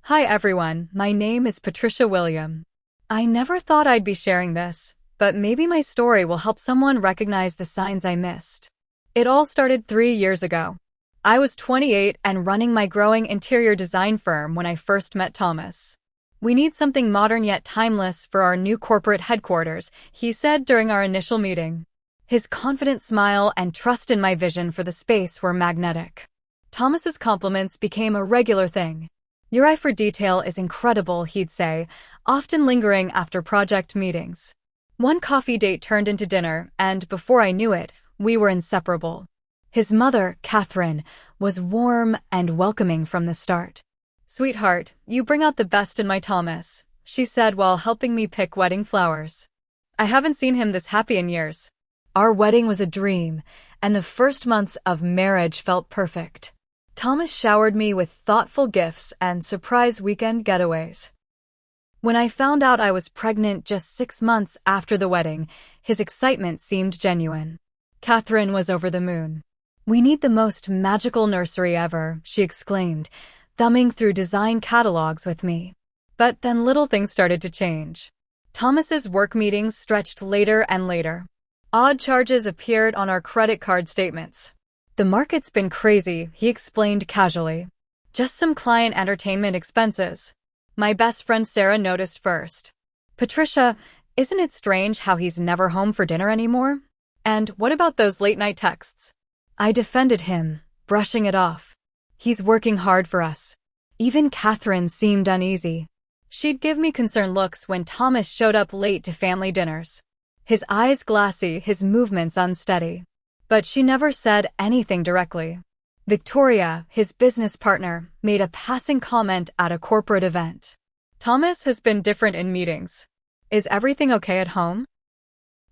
Hi everyone, my name is Patricia William. I never thought I'd be sharing this, but maybe my story will help someone recognize the signs I missed. It all started 3 years ago. I was 28 and running my growing interior design firm when I first met Thomas. "We need something modern yet timeless for our new corporate headquarters," he said during our initial meeting. His confident smile and trust in my vision for the space were magnetic. Thomas's compliments became a regular thing. "Your eye for detail is incredible," he'd say, often lingering after project meetings. One coffee date turned into dinner, and before I knew it, we were inseparable. His mother, Catherine, was warm and welcoming from the start. "Sweetheart, you bring out the best in my Thomas," she said while helping me pick wedding flowers. I haven't seen him this happy in years. Our wedding was a dream, and the first months of marriage felt perfect. Thomas showered me with thoughtful gifts and surprise weekend getaways. When I found out I was pregnant just 6 months after the wedding, his excitement seemed genuine. Catherine was over the moon. "We need the most magical nursery ever," she exclaimed, thumbing through design catalogs with me. But then little things started to change. Thomas's work meetings stretched later and later. Odd charges appeared on our credit card statements. "The market's been crazy," he explained casually. "Just some client entertainment expenses." My best friend Sarah noticed first. "Patricia, isn't it strange how he's never home for dinner anymore? And what about those late-night texts?" I defended him, brushing it off. "He's working hard for us." Even Catherine seemed uneasy. She'd give me concerned looks when Thomas showed up late to family dinners. His eyes glassy, his movements unsteady. But she never said anything directly. Victoria, his business partner, made a passing comment at a corporate event. "Thomas has been different in meetings. Is everything okay at home?"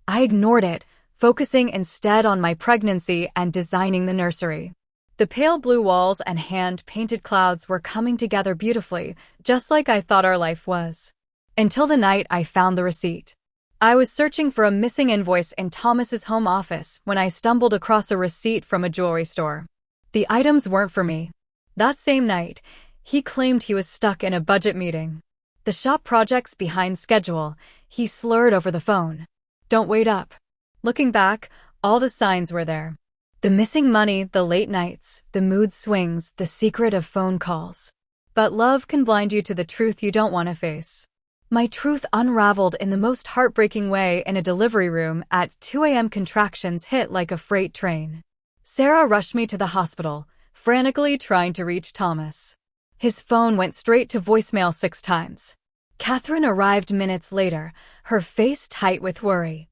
I ignored it, focusing instead on my pregnancy and designing the nursery. The pale blue walls and hand-painted clouds were coming together beautifully, just like I thought our life was. Until the night I found the receipt. I was searching for a missing invoice in Thomas's home office when I stumbled across a receipt from a jewelry store. The items weren't for me. That same night, he claimed he was stuck in a budget meeting. "The shop project's behind schedule," he slurred over the phone. "Don't wait up." Looking back, all the signs were there. The missing money, the late nights, the mood swings, the secret of phone calls. But love can blind you to the truth you don't want to face. My truth unraveled in the most heartbreaking way in a delivery room at 2 a.m. Contractions hit like a freight train. Sarah rushed me to the hospital, frantically trying to reach Thomas. His phone went straight to voicemail 6 times. Catherine arrived minutes later, her face tight with worry.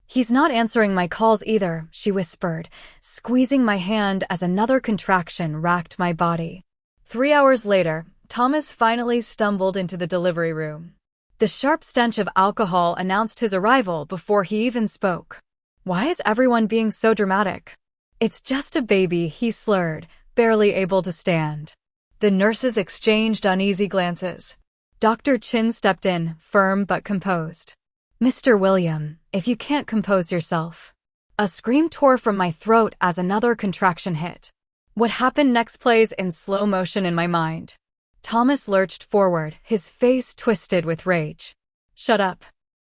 "He's not answering my calls either," she whispered, squeezing my hand as another contraction racked my body. 3 hours later, Thomas finally stumbled into the delivery room. The sharp stench of alcohol announced his arrival before he even spoke. "Why is everyone being so dramatic?" "It's just a baby," he slurred, barely able to stand. The nurses exchanged uneasy glances. Dr. Chin stepped in, firm but composed. "Mr. William, if you can't compose yourself." A scream tore from my throat as another contraction hit. What happened next plays in slow motion in my mind. Thomas lurched forward, his face twisted with rage. "Shut up.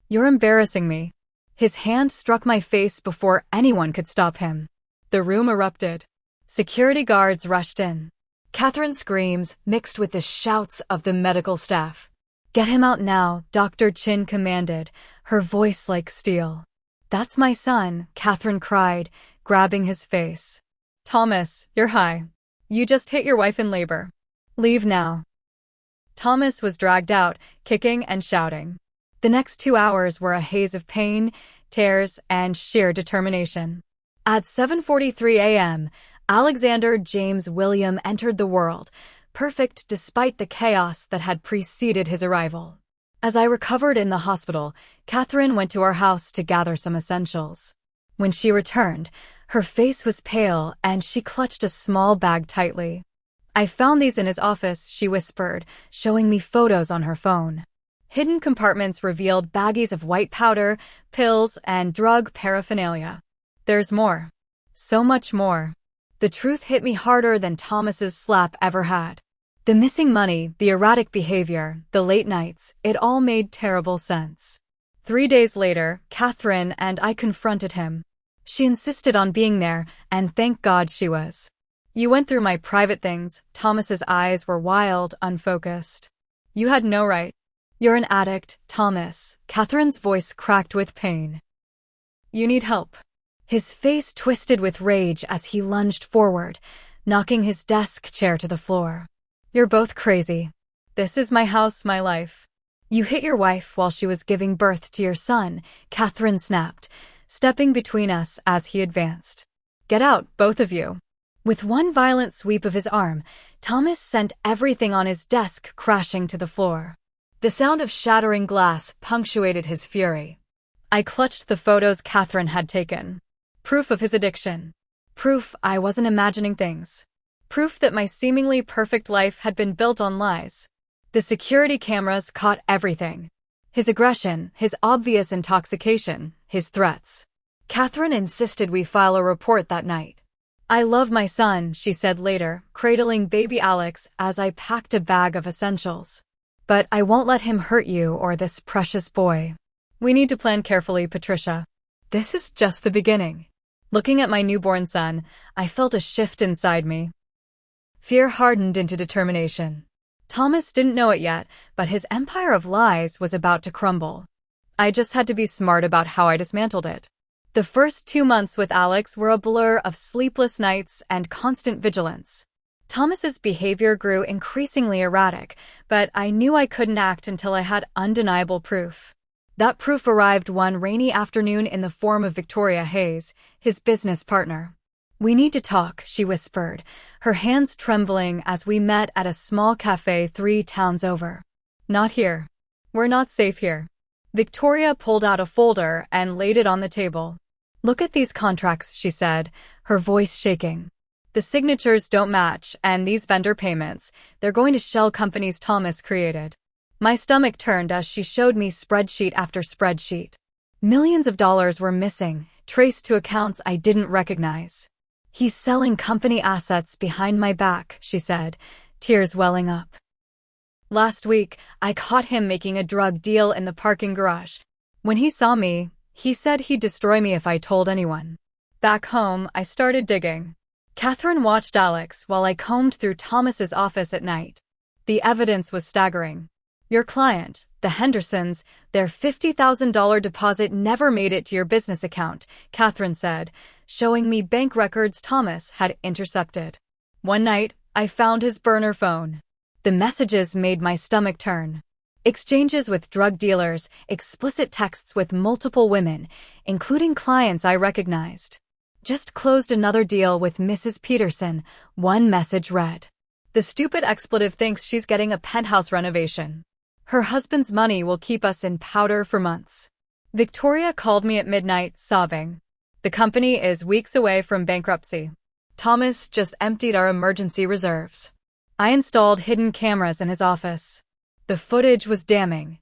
You're embarrassing me." His hand struck my face before anyone could stop him. The room erupted. Security guards rushed in. Catherine's screams mixed with the shouts of the medical staff. "Get him out now," Dr. Chin commanded, her voice like steel. "That's my son," Catherine cried, grabbing his face. "Thomas, you're high. You just hit your wife in labor. Leave now." Thomas was dragged out, kicking and shouting. The next 2 hours were a haze of pain, tears, and sheer determination. At 7:43 a.m., Alexander James William entered the world, perfect despite the chaos that had preceded his arrival. As I recovered in the hospital, Catherine went to our house to gather some essentials. When she returned, her face was pale and she clutched a small bag tightly. "I found these in his office," she whispered, showing me photos on her phone. Hidden compartments revealed baggies of white powder, pills, and drug paraphernalia. "There's more. So much more." The truth hit me harder than Thomas's slap ever had. The missing money, the erratic behavior, the late nights, it all made terrible sense. 3 days later, Catherine and I confronted him. She insisted on being there, and thank God she was. You went through my private things. Thomas's eyes were wild, unfocused. You had no right. You're an addict, Thomas. Catherine's voice cracked with pain. You need help. His face twisted with rage as he lunged forward, knocking his desk chair to the floor. You're both crazy. This is my house, my life. You hit your wife while she was giving birth to your son, Catherine snapped, stepping between us as he advanced. Get out, both of you. With one violent sweep of his arm, Thomas sent everything on his desk crashing to the floor. The sound of shattering glass punctuated his fury. I clutched the photos Catherine had taken. Proof of his addiction. Proof I wasn't imagining things. Proof that my seemingly perfect life had been built on lies. The security cameras caught everything. His aggression, his obvious intoxication, his threats. Catherine insisted we file a report that night. I love my son, she said later, cradling baby Alex as I packed a bag of essentials. But I won't let him hurt you or this precious boy. We need to plan carefully, Patricia. This is just the beginning. Looking at my newborn son, I felt a shift inside me. Fear hardened into determination. Thomas didn't know it yet, but his empire of lies was about to crumble. I just had to be smart about how I dismantled it. The first 2 months with Alex were a blur of sleepless nights and constant vigilance. Thomas's behavior grew increasingly erratic, but I knew I couldn't act until I had undeniable proof. That proof arrived one rainy afternoon in the form of Victoria Hayes, his business partner. We need to talk, she whispered, her hands trembling as we met at a small cafe 3 towns over. Not here. We're not safe here. Victoria pulled out a folder and laid it on the table. Look at these contracts, she said, her voice shaking. The signatures don't match, and these vendor payments, they're going to shell companies Thomas created. My stomach turned as she showed me spreadsheet after spreadsheet. Millions of dollars were missing, traced to accounts I didn't recognize. He's selling company assets behind my back, she said, tears welling up. Last week, I caught him making a drug deal in the parking garage. When he saw me, he said he'd destroy me if I told anyone. Back home, I started digging. Catherine watched Alex while I combed through Thomas's office at night. The evidence was staggering. Your client, the Hendersons, their $50,000 deposit never made it to your business account, Catherine said, showing me bank records Thomas had intercepted. One night, I found his burner phone. The messages made my stomach turn. Exchanges with drug dealers, explicit texts with multiple women, including clients I recognized. Just closed another deal with Mrs. Peterson, one message read. The stupid expletive thinks she's getting a penthouse renovation. Her husband's money will keep us in powder for months. Victoria called me at midnight, sobbing. The company is weeks away from bankruptcy. Thomas just emptied our emergency reserves. I installed hidden cameras in his office. The footage was damning.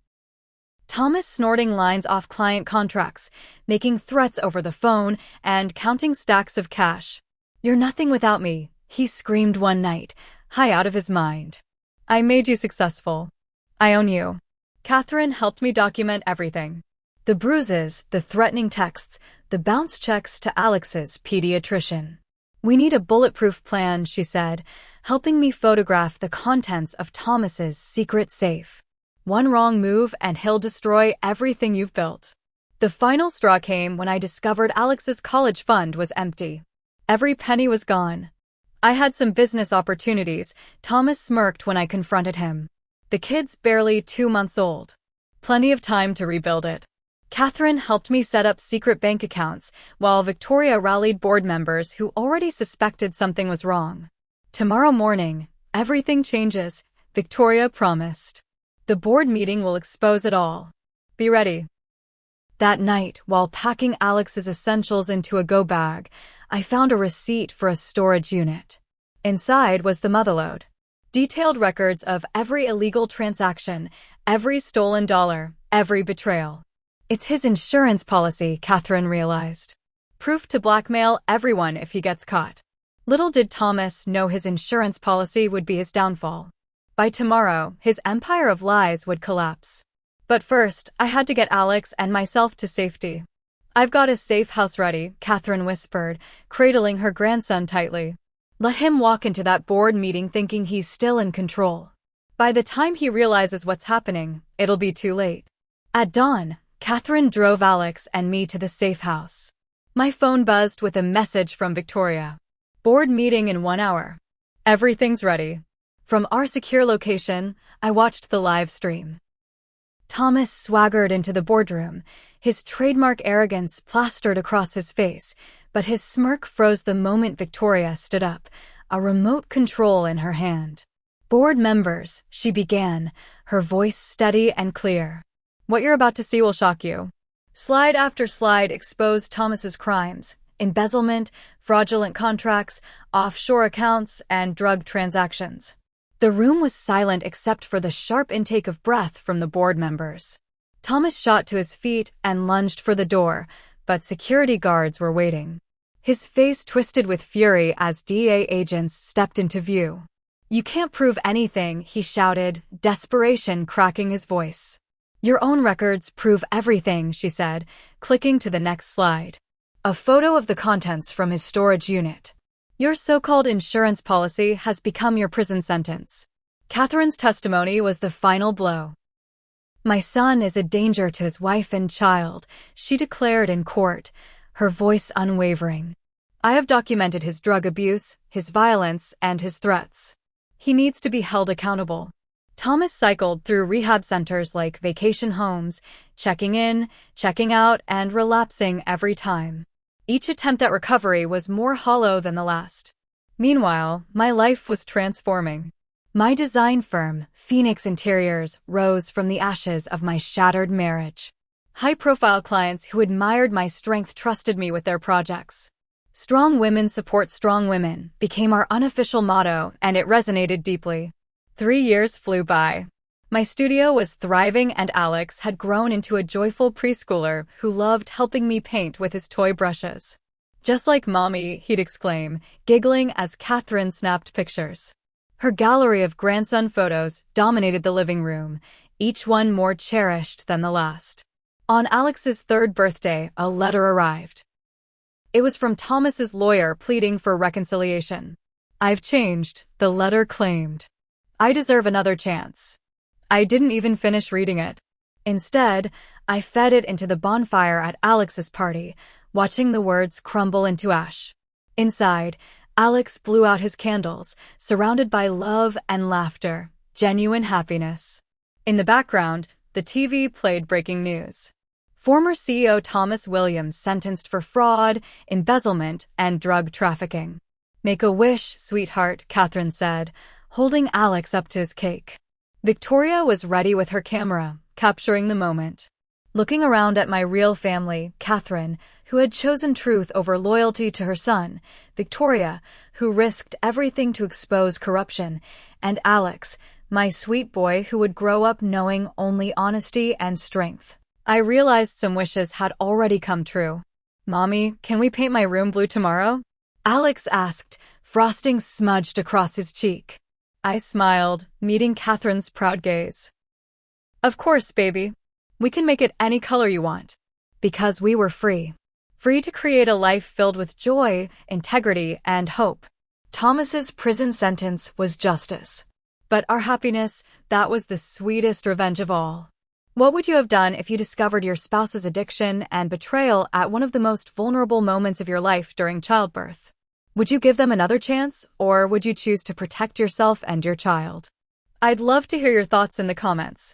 Thomas snorting lines off client contracts, making threats over the phone, and counting stacks of cash. You're nothing without me, he screamed one night, high out of his mind. I made you successful. I own you. Catherine helped me document everything. The bruises, the threatening texts, the bounce checks to Alex's pediatrician. We need a bulletproof plan, she said, helping me photograph the contents of Thomas's secret safe. One wrong move and he'll destroy everything you've built. The final straw came when I discovered Alex's college fund was empty. Every penny was gone. I had some business opportunities, Thomas smirked when I confronted him. The kid's barely 2 months old. Plenty of time to rebuild it. Catherine helped me set up secret bank accounts, while Victoria rallied board members who already suspected something was wrong. Tomorrow morning, everything changes, Victoria promised. The board meeting will expose it all. Be ready. That night, while packing Alex's essentials into a go bag, I found a receipt for a storage unit. Inside was the motherlode. Detailed records of every illegal transaction, every stolen dollar, every betrayal. It's his insurance policy, Catherine realized. Proof to blackmail everyone if he gets caught. Little did Thomas know his insurance policy would be his downfall. By tomorrow, his empire of lies would collapse. But first, I had to get Alex and myself to safety. "I've got a safe house ready," Catherine whispered, cradling her grandson tightly. "Let him walk into that board meeting thinking he's still in control. By the time he realizes what's happening, it'll be too late." At dawn, Catherine drove Alex and me to the safe house. My phone buzzed with a message from Victoria. "Board meeting in 1 hour. Everything's ready." From our secure location, I watched the live stream. Thomas swaggered into the boardroom, his trademark arrogance plastered across his face, but his smirk froze the moment Victoria stood up, a remote control in her hand. "Board members," she began, her voice steady and clear. "What you're about to see will shock you." Slide after slide exposed Thomas's crimes: embezzlement, fraudulent contracts, offshore accounts, and drug transactions. The room was silent except for the sharp intake of breath from the board members. Thomas shot to his feet and lunged for the door, but security guards were waiting. His face twisted with fury as DEA agents stepped into view. "You can't prove anything," he shouted, desperation cracking his voice. "Your own records prove everything," she said, clicking to the next slide. A photo of the contents from his storage unit. "Your so-called insurance policy has become your prison sentence." Catherine's testimony was the final blow. "My son is a danger to his wife and child," she declared in court, her voice unwavering. "I have documented his drug abuse, his violence, and his threats. He needs to be held accountable." Thomas cycled through rehab centers like vacation homes, checking in, checking out, and relapsing every time. Each attempt at recovery was more hollow than the last. Meanwhile, my life was transforming. My design firm, Phoenix Interiors, rose from the ashes of my shattered marriage. High-profile clients who admired my strength trusted me with their projects. "Strong women support strong women" became our unofficial motto, and it resonated deeply. 3 years flew by. My studio was thriving and Alex had grown into a joyful preschooler who loved helping me paint with his toy brushes. "Just like Mommy," he'd exclaim, giggling as Catherine snapped pictures. Her gallery of grandson photos dominated the living room, each one more cherished than the last. On Alex's 3rd birthday, a letter arrived. It was from Thomas's lawyer pleading for reconciliation. "I've changed," the letter claimed. "I deserve another chance." I didn't even finish reading it. Instead, I fed it into the bonfire at Alex's party, watching the words crumble into ash. Inside, Alex blew out his candles, surrounded by love and laughter, genuine happiness. In the background, the TV played breaking news. Former CEO Thomas Williams sentenced for fraud, embezzlement, and drug trafficking. "Make a wish, sweetheart," Catherine said, holding Alex up to his cake. Victoria was ready with her camera, capturing the moment. Looking around at my real family, Catherine, who had chosen truth over loyalty to her son, Victoria, who risked everything to expose corruption, and Alex, my sweet boy who would grow up knowing only honesty and strength. I realized some wishes had already come true. "Mommy, can we paint my room blue tomorrow?" Alex asked, frosting smudged across his cheek. I smiled, meeting Catherine's proud gaze. "Of course, baby. We can make it any color you want." Because we were free. Free to create a life filled with joy, integrity, and hope. Thomas's prison sentence was justice. But our happiness, that was the sweetest revenge of all. What would you have done if you discovered your spouse's addiction and betrayal at one of the most vulnerable moments of your life during childbirth? Would you give them another chance, or would you choose to protect yourself and your child? I'd love to hear your thoughts in the comments.